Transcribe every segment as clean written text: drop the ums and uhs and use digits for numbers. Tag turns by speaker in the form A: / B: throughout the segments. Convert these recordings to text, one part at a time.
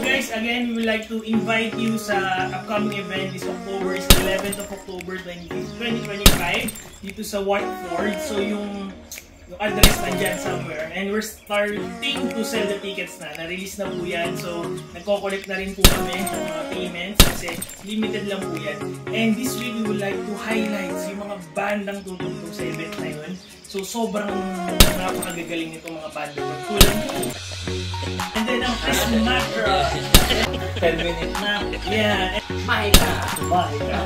A: guys, again, we would like to invite you sa upcoming event this October, is 11th of October 2025 dito sa Watford. So yung address nandyan somewhere, and we're starting to sell the tickets na. Na-release na po yan, so nagko-collect na rin po kami ng mga payments kasi limited lang po yan. And this week, we would like to highlight yung mga bandang tutugtog sa event na yun. So sobrang napakagagaling nito mga banda. Kulang po. And then ang Chris Matra 10-minute nap. Yeah.
B: Mahika.
A: Mahika.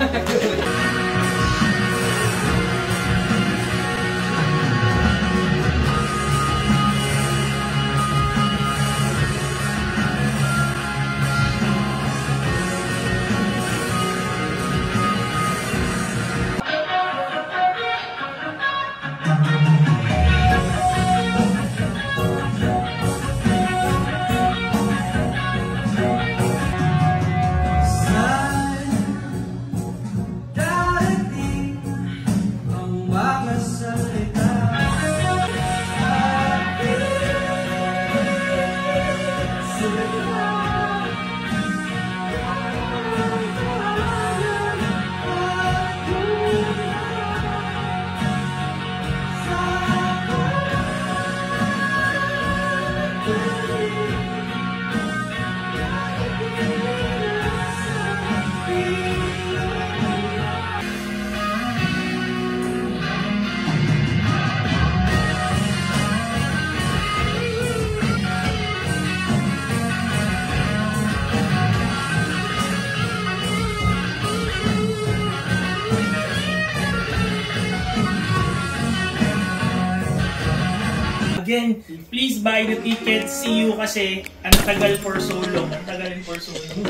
A: Again, please buy the tickets. See you kasi ang tagal for so long. Ang tagalin for so long.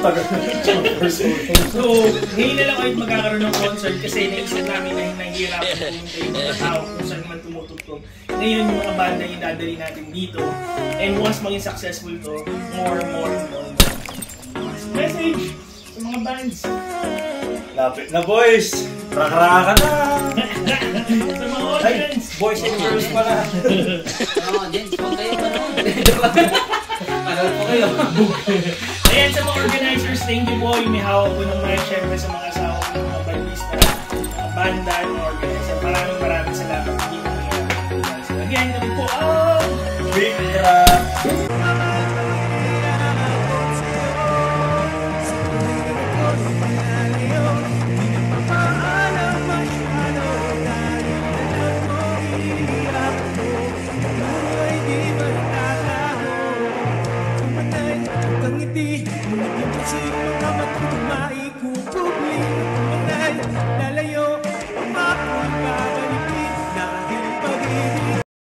A: So, ngayon na lang ulit magkakaroon ng concert kasi naisip namin na nahihirapan pumunta yung mga tao kung saan man tumutugtog. Ngayon yung mga banda yung dadali natin dito. And once maging successful to, more. Message sa mga bands.
C: Lapit na boys! Raka-raka na!
A: Sa mga audience!
C: Boys and girls pala!
B: Audience, huwag kayo manood. Manood po kayo.
A: Ayan sa mga organizers, thank you po. Yung may hawak po ng mic, syempre sa mga asawa ko, mga bandista, mga banda, mga organizer. Maraming salamat. Again, kami po ang
C: Big Trap!